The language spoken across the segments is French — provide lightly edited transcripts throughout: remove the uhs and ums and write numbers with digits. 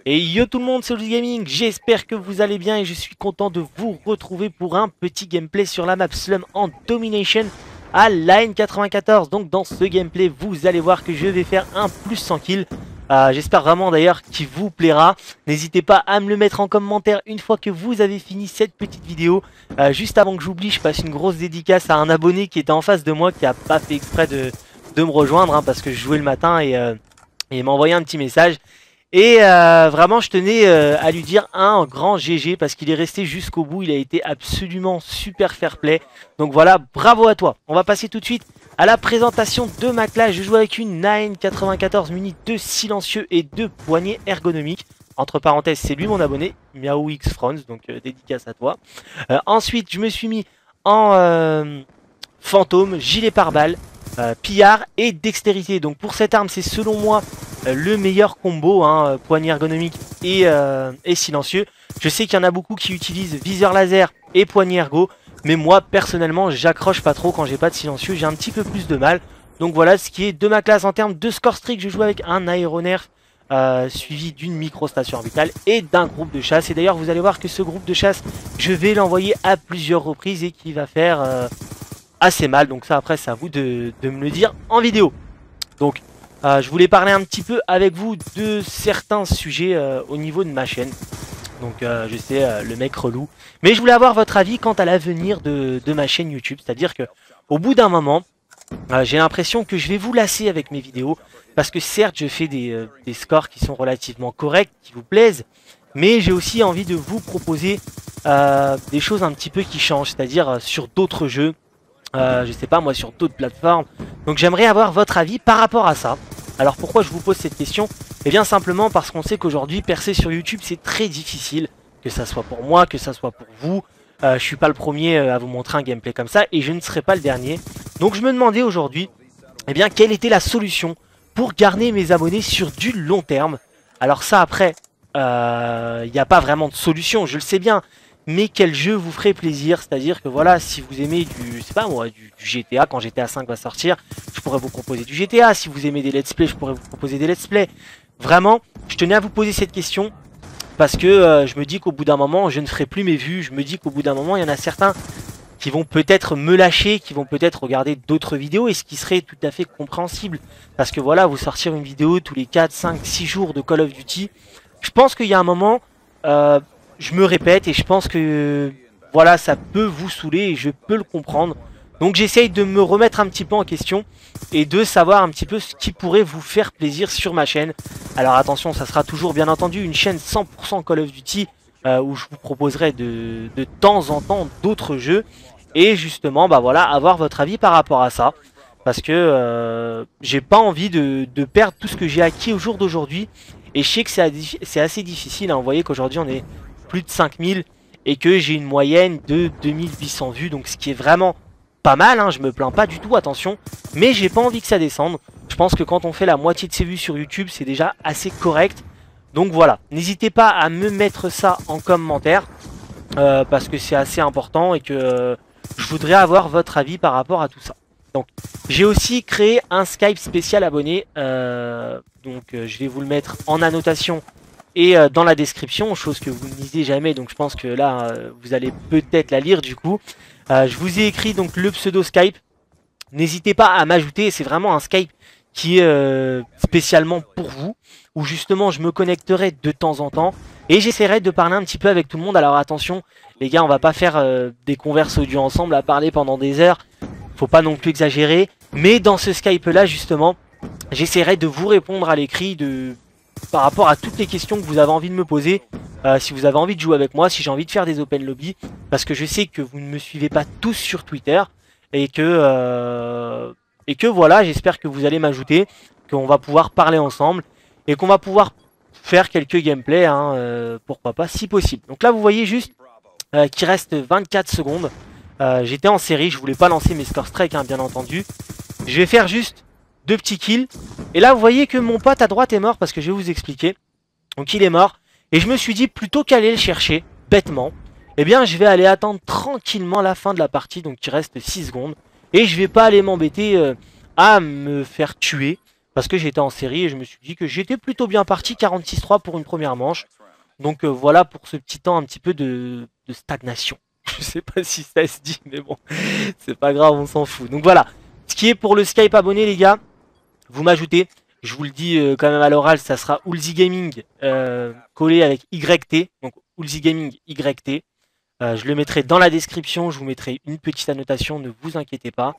Et yo tout le monde, c'est Olouz Gaming, j'espère que vous allez bien et je suis content de vous retrouver pour un petit gameplay sur la map Slum en Domination à Line 94. Donc dans ce gameplay, vous allez voir que je vais faire un plus 100 kills. J'espère vraiment d'ailleurs qu'il vous plaira. N'hésitez pas à me le mettre en commentaire une fois que vous avez fini cette petite vidéo. Juste avant que j'oublie, je passe une grosse dédicace à un abonné qui était en face de moi, qui a pas fait exprès de me rejoindre parce que je jouais le matin et il m'a envoyé un petit message. Et vraiment je tenais à lui dire un grand GG parce qu'il est resté jusqu'au bout, il a été absolument super fair play. Donc voilà, bravo à toi. On va passer tout de suite à la présentation de ma classe. Je joue avec une 994 munie de silencieux et de poignées ergonomiques. Entre parenthèses, c'est lui mon abonné, Miaou X France, donc dédicace à toi. Ensuite, je me suis mis en fantôme, gilet pare-balles, pillard et dextérité. Donc pour cette arme, c'est selon moi le meilleur combo, hein, poignée ergonomique et silencieux. Je sais qu'il y en a beaucoup qui utilisent viseur laser et poignée ergo, mais moi personnellement j'accroche pas trop quand j'ai pas de silencieux, j'ai un petit peu plus de mal. Donc voilà ce qui est de ma classe en termes de score strict. Je joue avec un aéronerf suivi d'une micro-station orbitale et d'un groupe de chasse. Et d'ailleurs vous allez voir que ce groupe de chasse, je vais l'envoyer à plusieurs reprises et qui va faire assez mal. Donc ça après c'est à vous de me le dire en vidéo. Donc je voulais parler un petit peu avec vous de certains sujets au niveau de ma chaîne. Donc je sais, le mec relou. Mais je voulais avoir votre avis quant à l'avenir de ma chaîne YouTube. C'est-à-dire que au bout d'un moment, j'ai l'impression que je vais vous lasser avec mes vidéos. Parce que certes, je fais des scores qui sont relativement corrects, qui vous plaisent. Mais j'ai aussi envie de vous proposer des choses un petit peu qui changent. C'est-à-dire sur d'autres jeux. Je sais pas moi, sur d'autres plateformes. Donc j'aimerais avoir votre avis par rapport à ça. Alors pourquoi je vous pose cette question? Eh bien simplement parce qu'on sait qu'aujourd'hui percer sur YouTube c'est très difficile. Que ça soit pour moi, que ça soit pour vous. Je suis pas le premier à vous montrer un gameplay comme ça et je ne serai pas le dernier. Donc je me demandais aujourd'hui, eh bien quelle était la solution pour garder mes abonnés sur du long terme. Alors ça après, il n'y a pas vraiment de solution, je le sais bien. Mais quel jeu vous ferait plaisir? C'est-à-dire que voilà, si vous aimez du, c'est pas moi, du GTA, quand GTA 5 va sortir, je pourrais vous proposer du GTA. Si vous aimez des let's play, je pourrais vous proposer des let's play. Vraiment, je tenais à vous poser cette question parce que je me dis qu'au bout d'un moment, je ne ferai plus mes vues. Je me dis qu'au bout d'un moment, il y en a certains qui vont peut-être me lâcher, qui vont peut-être regarder d'autres vidéos, et ce qui serait tout à fait compréhensible. Parce que voilà, vous sortir une vidéo tous les 4, 5, 6 jours de Call of Duty, je pense qu'il y a un moment... je me répète et je pense que voilà, ça peut vous saouler et je peux le comprendre. Donc j'essaye de me remettre un petit peu en question et de savoir un petit peu ce qui pourrait vous faire plaisir sur ma chaîne. Alors attention, ça sera toujours bien entendu une chaîne 100% Call of Duty où je vous proposerai de temps en temps d'autres jeux. Et justement, bah voilà, avoir votre avis par rapport à ça. Parce que j'ai pas envie de perdre tout ce que j'ai acquis au jour d'aujourd'hui. Et je sais que c'est assez difficile, hein. Vous voyez qu'aujourd'hui on est plus de 5000 et que j'ai une moyenne de 2800 vues, donc ce qui est vraiment pas mal, hein, je me plains pas du tout, attention, mais j'ai pas envie que ça descende. Je pense que quand on fait la moitié de ses vues sur YouTube, c'est déjà assez correct. Donc voilà, n'hésitez pas à me mettre ça en commentaire parce que c'est assez important et que je voudrais avoir votre avis par rapport à tout ça. Donc j'ai aussi créé un Skype spécial abonné, donc je vais vous le mettre en annotation et dans la description, chose que vous ne lisez jamais, donc je pense que là vous allez peut-être la lire du coup. Je vous ai écrit donc le pseudo Skype, n'hésitez pas à m'ajouter, c'est vraiment un Skype qui est spécialement pour vous, où justement je me connecterai de temps en temps et j'essaierai de parler un petit peu avec tout le monde. Alors attention les gars, on va pas faire des converses audio ensemble à parler pendant des heures, faut pas non plus exagérer, mais dans ce Skype là justement, j'essaierai de vous répondre à l'écrit par rapport à toutes les questions que vous avez envie de me poser, si vous avez envie de jouer avec moi, si j'ai envie de faire des open lobby, parce que je sais que vous ne me suivez pas tous sur Twitter, et que voilà, j'espère que vous allez m'ajouter, qu'on va pouvoir parler ensemble, et qu'on va pouvoir faire quelques gameplays, hein, pourquoi pas, si possible. Donc là vous voyez juste qu'il reste 24 secondes, j'étais en série, je voulais pas lancer mes score strike, hein, bien entendu, je vais faire juste 2 petits kills. Et là vous voyez que mon pote à droite est mort parce que je vais vous expliquer. Donc il est mort. Et je me suis dit plutôt qu'aller le chercher, bêtement, eh bien je vais aller attendre tranquillement la fin de la partie. Donc il reste 6 secondes. Et je vais pas aller m'embêter à me faire tuer. parce que j'étais en série et je me suis dit que j'étais plutôt bien parti, 46-3 pour une première manche. Donc voilà pour ce petit temps un petit peu de stagnation. Je sais pas si ça se dit, mais bon, c'est pas grave, on s'en fout. Donc voilà, ce qui est pour le Skype abonné les gars, vous m'ajoutez. Je vous le dis quand même à l'oral, ça sera Oolzy Gaming collé avec YT. Donc Oolzy Gaming YT. Je le mettrai dans la description, je vous mettrai une petite annotation, ne vous inquiétez pas.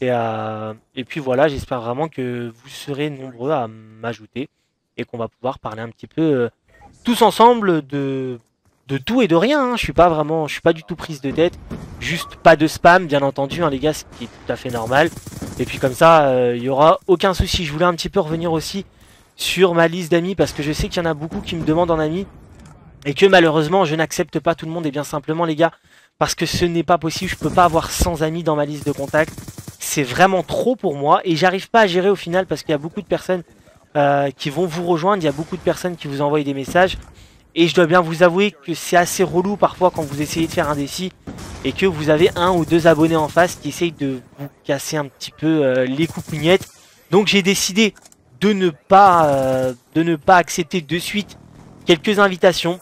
Et puis voilà, j'espère vraiment que vous serez nombreux à m'ajouter et qu'on va pouvoir parler un petit peu tous ensemble de tout et de rien. Hein. Je suis pas du tout prise de tête. Juste pas de spam, bien entendu, hein, les gars, ce qui est tout à fait normal. Et puis comme ça, il y aura aucun souci. Je voulais un petit peu revenir aussi sur ma liste d'amis parce que je sais qu'il y en a beaucoup qui me demandent en ami et que malheureusement je n'accepte pas tout le monde. Et bien simplement les gars, parce que ce n'est pas possible. Je peux pas avoir 100 amis dans ma liste de contacts. C'est vraiment trop pour moi et j'arrive pas à gérer au final parce qu'il y a beaucoup de personnes qui vont vous rejoindre. Il y a beaucoup de personnes qui vous envoient des messages. Et je dois bien vous avouer que c'est assez relou parfois quand vous essayez de faire un défi et que vous avez 1 ou 2 abonnés en face qui essayent de vous casser un petit peu les coucougnettes. Donc j'ai décidé de ne pas accepter de suite quelques invitations.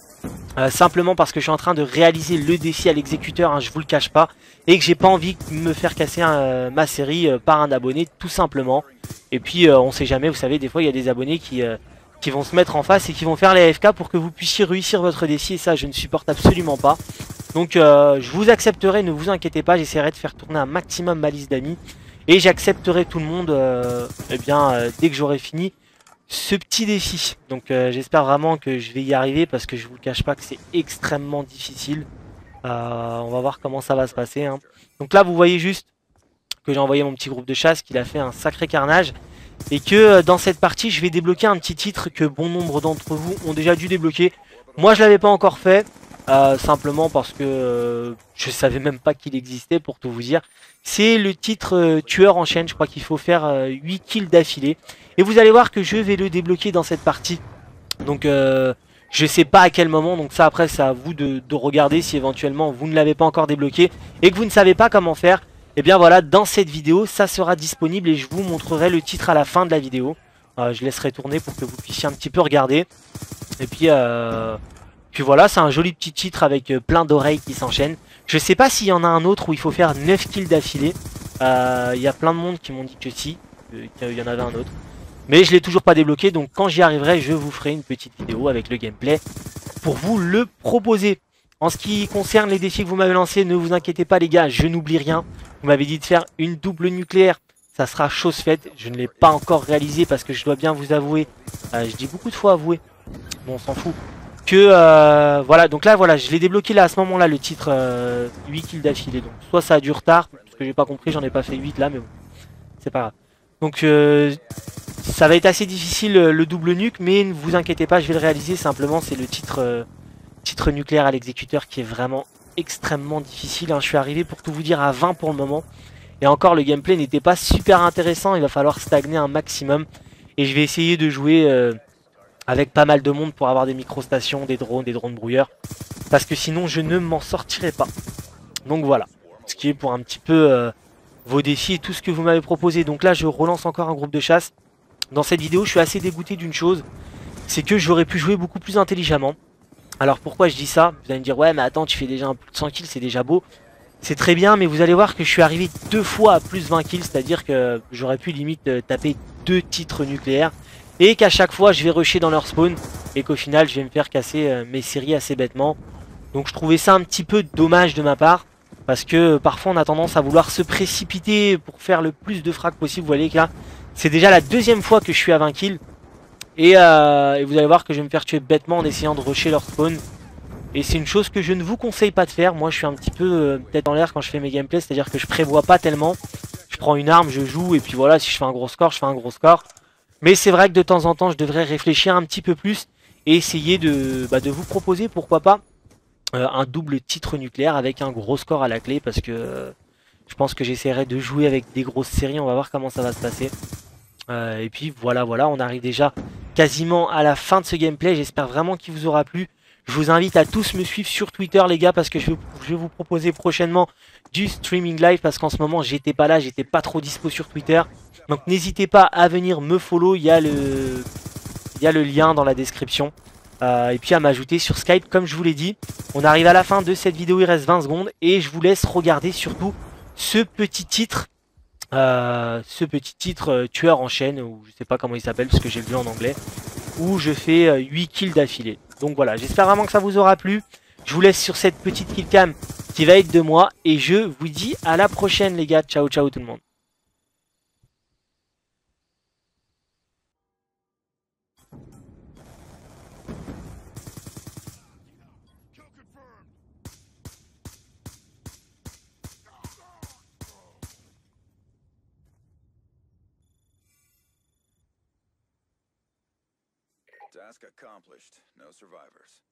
Simplement parce que je suis en train de réaliser le défi à l'exécuteur, hein, je vous le cache pas. Et que j'ai pas envie de me faire casser ma série par un abonné tout simplement. Et puis on sait jamais, vous savez, des fois il y a des abonnés qui vont se mettre en face et qui vont faire les AFK pour que vous puissiez réussir votre défi. Et ça je ne supporte absolument pas. Donc je vous accepterai, ne vous inquiétez pas, j'essaierai de faire tourner un maximum ma liste d'amis. Et j'accepterai tout le monde dès que j'aurai fini ce petit défi. Donc j'espère vraiment que je vais y arriver parce que je vous le cache pas que c'est extrêmement difficile. On va voir comment ça va se passer. Hein. Donc là vous voyez juste que j'ai envoyé mon petit groupe de chasse, qu'il a fait un sacré carnage. Et que dans cette partie je vais débloquer un petit titre que bon nombre d'entre vous ont déjà dû débloquer. Moi je l'avais pas encore fait. Simplement parce que je savais même pas qu'il existait pour tout vous dire. C'est le titre tueur en chaîne, je crois qu'il faut faire 8 kills d'affilée. Et vous allez voir que je vais le débloquer dans cette partie. Donc je sais pas à quel moment, donc ça après c'est à vous de regarder si éventuellement vous ne l'avez pas encore débloqué et que vous ne savez pas comment faire. Et bien voilà, dans cette vidéo ça sera disponible et je vous montrerai le titre à la fin de la vidéo. Je laisserai tourner pour que vous puissiez un petit peu regarder. Et puis voilà, c'est un joli petit titre avec plein d'oreilles qui s'enchaînent. Je sais pas s'il y en a un autre où il faut faire 9 kills d'affilée. Il y a plein de monde qui m'ont dit que si, qu'il y en avait un autre. Mais je l'ai toujours pas débloqué, donc quand j'y arriverai, je vous ferai une petite vidéo avec le gameplay pour vous le proposer. En ce qui concerne les défis que vous m'avez lancés, ne vous inquiétez pas les gars, je n'oublie rien. Vous m'avez dit de faire une double nucléaire, ça sera chose faite. Je ne l'ai pas encore réalisé parce que je dois bien vous avouer, je dis beaucoup de fois avouer, bon on s'en fout. Que voilà, donc là voilà, je l'ai débloqué là à ce moment là le titre 8 kills d'affilée. Donc soit ça a du retard, parce que j'ai pas compris, j'en ai pas fait 8 là, mais bon, c'est pas grave. Donc ça va être assez difficile le double nuke, mais ne vous inquiétez pas, je vais le réaliser. Simplement c'est le titre nucléaire à l'exécuteur qui est vraiment extrêmement difficile. Hein. Je suis arrivé pour tout vous dire à 20 pour le moment. Et encore le gameplay n'était pas super intéressant, il va falloir stagner un maximum. Et je vais essayer de jouer avec pas mal de monde pour avoir des microstations, des drones brouilleurs. Parce que sinon je ne m'en sortirai pas. Donc voilà, ce qui est pour un petit peu vos défis et tout ce que vous m'avez proposé. Donc là je relance encore un groupe de chasse. Dans cette vidéo je suis assez dégoûté d'une chose, c'est que j'aurais pu jouer beaucoup plus intelligemment. Alors pourquoi je dis ça? Vous allez me dire ouais mais attends, tu fais déjà un plus de 100 kills, c'est déjà beau. C'est très bien, mais vous allez voir que je suis arrivé 2 fois à plus 20 kills, c'est-à-dire que j'aurais pu limite taper 2 titres nucléaires. Et qu'à chaque fois je vais rusher dans leur spawn et qu'au final je vais me faire casser mes séries assez bêtement. Donc je trouvais ça un petit peu dommage de ma part. Parce que parfois on a tendance à vouloir se précipiter pour faire le plus de frags possible. Vous voyez que là c'est déjà la 2e fois que je suis à 20 kills. Et vous allez voir que je vais me faire tuer bêtement en essayant de rusher leur spawn. Et c'est une chose que je ne vous conseille pas de faire. Moi je suis un petit peu tête en l'air quand je fais mes gameplays. C'est à dire que je prévois pas tellement. Je prends une arme, je joue et puis voilà, si je fais un gros score, je fais un gros score. Mais c'est vrai que de temps en temps, je devrais réfléchir un petit peu plus et essayer de vous proposer, pourquoi pas, un double titre nucléaire avec un gros score à la clé. Parce que je pense que j'essaierai de jouer avec des grosses séries. On va voir comment ça va se passer. Et puis voilà, on arrive déjà quasiment à la fin de ce gameplay. J'espère vraiment qu'il vous aura plu. Je vous invite à tous me suivre sur Twitter les gars, parce que je vais vous proposer prochainement du streaming live, parce qu'en ce moment j'étais pas là, j'étais pas trop dispo sur Twitter. Donc n'hésitez pas à venir me follow, il y a le lien dans la description. Et puis à m'ajouter sur Skype comme je vous l'ai dit. On arrive à la fin de cette vidéo, il reste 20 secondes. Et je vous laisse regarder surtout ce petit titre. Tueur en chaîne, ou je sais pas comment il s'appelle parce que j'ai vu en anglais. Où je fais 8 kills d'affilée. Donc voilà, j'espère vraiment que ça vous aura plu. Je vous laisse sur cette petite killcam qui va être de moi. Et je vous dis à la prochaine les gars. Ciao ciao tout le monde. Task accomplished. No survivors.